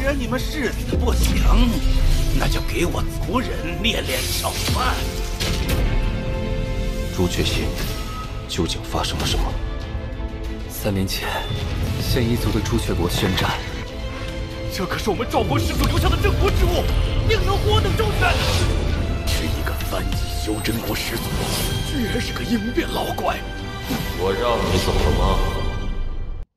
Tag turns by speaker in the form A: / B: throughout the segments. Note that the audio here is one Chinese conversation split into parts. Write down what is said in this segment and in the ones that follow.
A: 然你们誓死不降，那就给我族人练练手腕。
B: 朱雀心究竟发生了什么
C: ？3年前，仙夷族的朱雀国宣战，
D: 这可是我们赵国始祖留下的镇国之物，定能活等周全。是一个3级修真国始祖，居然是个应变老怪。
B: 我让你走了吗？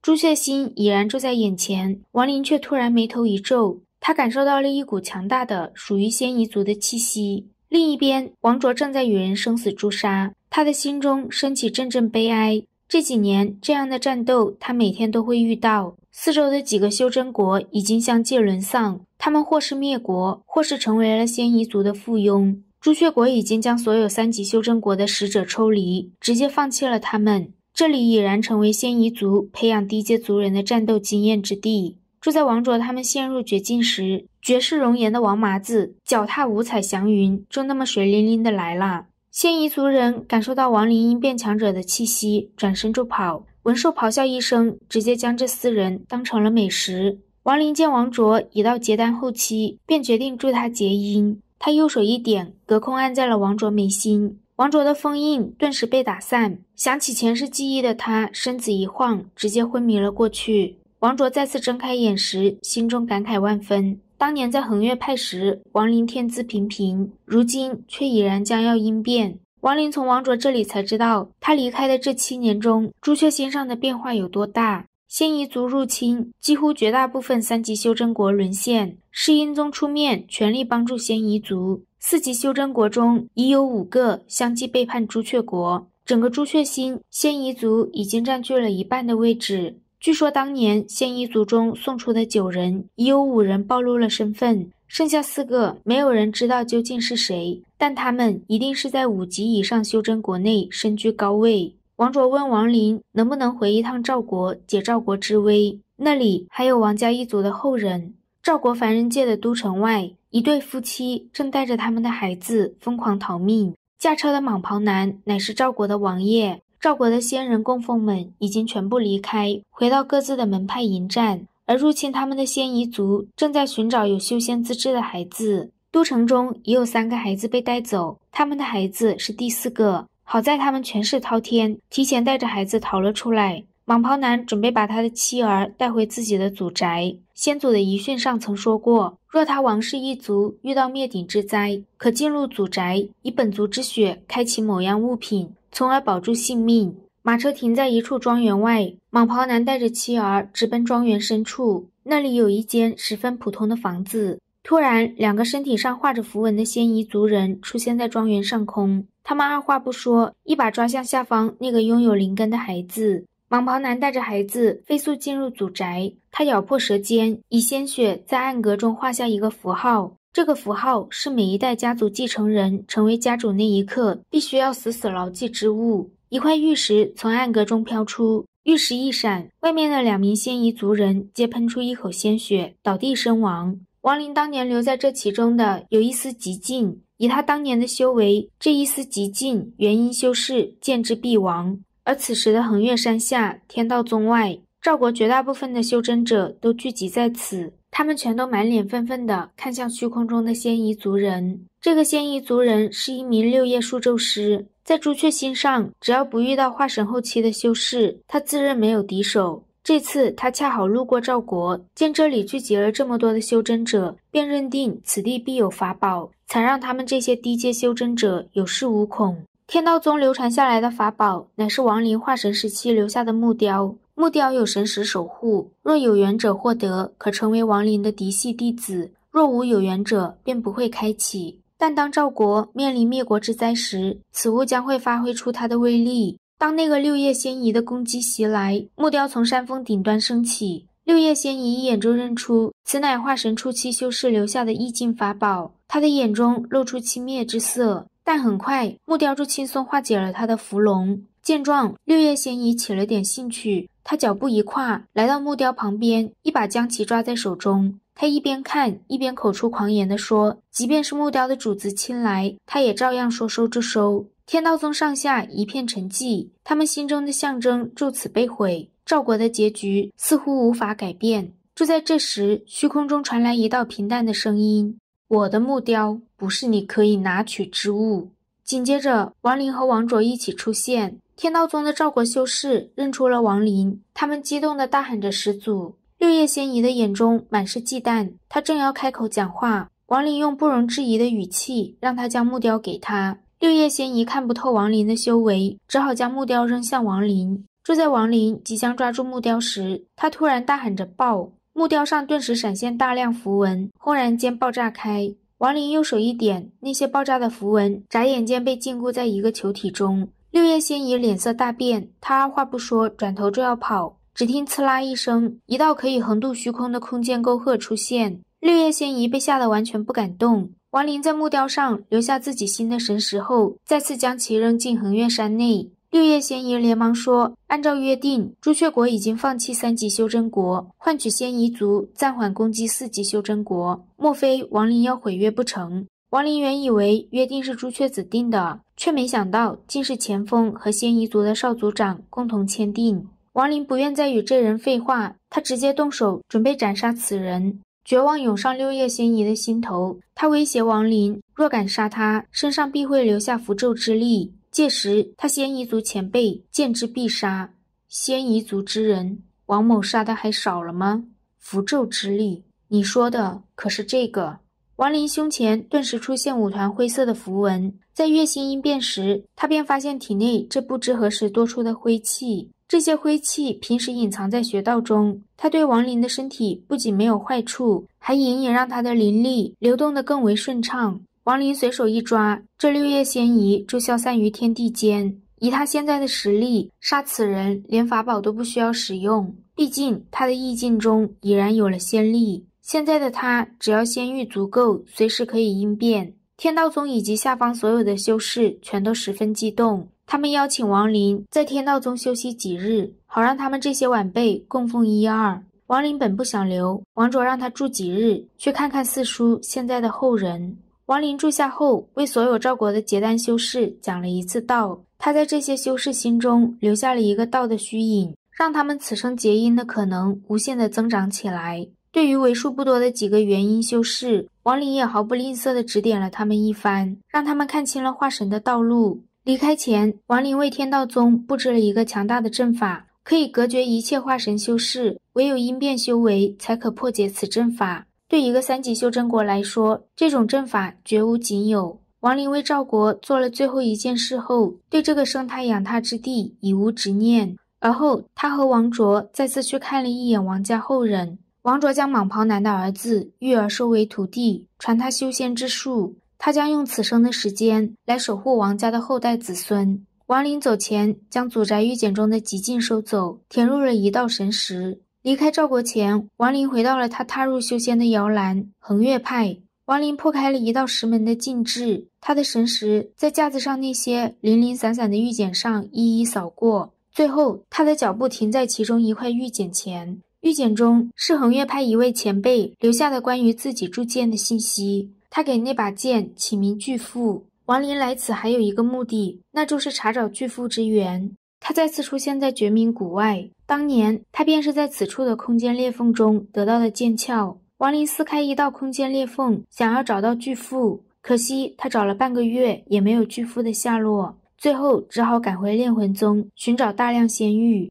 E: 朱雀心已然就在眼前，王林却突然眉头一皱，他感受到了一股强大的属于仙夷族的气息。另一边，王卓正在与人生死诛杀，他的心中升起阵阵悲哀。这几年这样的战斗他每天都会遇到，四周的几个修真国已经相继沦丧，他们或是灭国，或是成为了仙夷族的附庸。朱雀国已经将所有3级修真国的使者抽离，直接放弃了他们，这里已然成为仙夷族培养低阶族人的战斗经验之地。就在王卓他们陷入绝境时，绝世容颜的王麻子脚踏五彩祥云，就那么水灵灵的来了。仙夷族人感受到亡灵因变强者的气息，转身就跑。文兽咆哮一声，直接将这4人当成了美食。亡灵见王卓已到结丹后期，便决定助他结阴。他右手一点，隔空按在了王卓眉心，王卓的封印顿时被打散。想起前世记忆的他，身子一晃，直接昏迷了过去。王卓再次睁开眼时，心中感慨万分。当年在恒月派时，亡灵天资平平，如今却已然将要应变。亡灵从王卓这里才知道，他离开的这7年中，朱雀心上的变化有多大。仙夷族入侵，几乎绝大部分3级修真国沦陷，是阴宗出面全力帮助仙夷族。4级修真国中已有5个相继背叛朱雀国，整个朱雀心仙夷族已经占据了一半的位置。据说当年仙夷族中送出的9人，已有5人暴露了身份，剩下4个没有人知道究竟是谁，但他们一定是在5级以上修真国内身居高位。王卓问王林能不能回一趟赵国解赵国之危，那里还有王家一族的后人。赵国凡人界的都城外，一对夫妻正带着他们的孩子疯狂逃命，驾车的蟒袍男乃是赵国的王爷。赵国的仙人供奉们已经全部离开，回到各自的门派迎战，而入侵他们的仙夷族正在寻找有修仙资质的孩子。都城中已有3个孩子被带走，他们的孩子是第4个。好在他们权势滔天，提前带着孩子逃了出来。蟒袍男准备把他的妻儿带回自己的祖宅。先祖的遗训上曾说过，若他王氏一族遇到灭顶之灾，可进入祖宅，以本族之血开启某样物品，从而保住性命。马车停在一处庄园外，蟒袍男带着妻儿直奔庄园深处，那里有一间十分普通的房子。突然，2个身体上画着符文的仙夷族人出现在庄园上空，他们二话不说，一把抓向下方那个拥有灵根的孩子。蟒袍男带着孩子飞速进入祖宅，他咬破舌尖，以鲜血在暗格中画下一个符号。这个符号是每一代家族继承人成为家主那一刻必须要死死牢记之物。一块玉石从暗格中飘出，玉石一闪，外面的2名仙夷族人皆喷出一口鲜血，倒地身亡。王林当年留在这其中的有一丝极尽，以他当年的修为，这一丝极尽原因修士见之必亡。而此时的恒岳山下，天道宗外，赵国绝大部分的修真者都聚集在此，他们全都满脸愤愤地看向虚空中的仙夷族人。这个仙夷族人是一名6叶数咒师，在朱雀心上，只要不遇到化神后期的修士，他自认没有敌手。这次他恰好路过赵国，见这里聚集了这么多的修真者，便认定此地必有法宝，才让他们这些低阶修真者有恃无恐。天道宗流传下来的法宝，乃是亡灵化神时期留下的木雕，木雕有神识守护，若有缘者获得，可成为亡灵的嫡系弟子，若无有缘者，便不会开启。但当赵国面临灭国之灾时，此物将会发挥出它的威力。当那个6叶仙夷的攻击袭来，木雕从山峰顶端升起，6叶仙夷一眼就认出此乃化神初期修士留下的意境法宝，他的眼中露出轻蔑之色。但很快，木雕就轻松化解了他的符龙。见状，6叶仙夷起了点兴趣，他脚步一跨，来到木雕旁边，一把将其抓在手中。他一边看一边口出狂言地说，即便是木雕的主子亲来，他也照样说收就收。天道宗上下一片沉寂，他们心中的象征就此被毁，赵国的结局似乎无法改变。就在这时，虚空中传来一道平淡的声音：“我的木雕不是你可以拿取之物。”紧接着，王林和王卓一起出现。天道宗的赵国修士认出了王林，他们激动地大喊着始祖。六叶仙姨的眼中满是忌惮，她正要开口讲话，王林用不容置疑的语气让他将木雕给他。六叶仙姨看不透王林的修为，只好将木雕扔向王林。就在王林即将抓住木雕时，他突然大喊着爆，木雕上顿时闪现大量符文，轰然间爆炸开。王林右手一点，那些爆炸的符文眨眼间被禁锢在一个球体中。六叶仙姨脸色大变，她二话不说转头就要跑，只听刺啦一声，一道可以横渡虚空的空间沟壑出现。六叶仙姨被吓得完全不敢动。王林在木雕上留下自己新的神识后，再次将其扔进恒岳山内。六叶仙姨连忙说，按照约定，朱雀国已经放弃3级修真国，换取仙夷族暂缓攻击4级修真国，莫非王林要毁约不成？王林原以为约定是朱雀子定的，却没想到竟是钱锋和仙夷族的少族长共同签订。王林不愿再与这人废话，他直接动手准备斩杀此人。绝望涌上六叶仙姨的心头，他威胁王林，若敢杀他，身上必会留下符咒之力，届时他仙夷族前辈见之必杀。仙夷族之人，王某杀的还少了吗？符咒之力，你说的可是这个？王林胸前顿时出现5团灰色的符文，在月心应变时，他便发现体内这不知何时多出的灰气。这些灰气平时隐藏在穴道中，它对王林的身体不仅没有坏处，还隐隐让他的灵力流动得更为顺畅。王林随手一抓，这六叶仙姨就消散于天地间。以他现在的实力，杀此人连法宝都不需要使用，毕竟他的意境中已然有了仙力。现在的他只要仙域足够，随时可以应变。天道宗以及下方所有的修士全都十分激动，他们邀请王林在天道宗休息几日，好让他们这些晚辈供奉1、2。王林本不想留，王卓让他住几日，去看看四叔现在的后人。王林住下后，为所有赵国的结丹修士讲了一次道，他在这些修士心中留下了一个道的虚影，让他们此生结因的可能无限地增长起来。对于为数不多的几个元婴修士，王林也毫不吝啬地指点了他们一番，让他们看清了化神的道路。离开前，王林为天道宗布置了一个强大的阵法，可以隔绝一切化神修士，唯有因变修为才可破解此阵法。对一个3级修真国来说，这种阵法绝无仅有。王林为赵国做了最后一件事后，对这个生他养他之地已无执念。而后他和王卓再次去看了一眼王家后人。王卓将蟒袍男的儿子玉儿收为徒弟，传他修仙之术，他将用此生的时间来守护王家的后代子孙。王林走前，将祖宅玉简中的极境收走，填入了一道神石。离开赵国前，王林回到了他踏入修仙的摇篮恒岳派。王林破开了一道石门的禁制，他的神识在架子上那些零零散散的玉简上一一扫过，最后他的脚步停在其中一块玉简前。玉简中是恒岳派一位前辈留下的关于自己铸剑的信息，他给那把剑起名巨富。王林来此还有一个目的，那就是查找巨富之源。他再次出现在绝冥谷外，当年他便是在此处的空间裂缝中得到的剑鞘。王林撕开一道空间裂缝，想要找到巨富，可惜他找了半个月也没有巨富的下落，最后只好赶回炼魂宗寻找大量仙玉。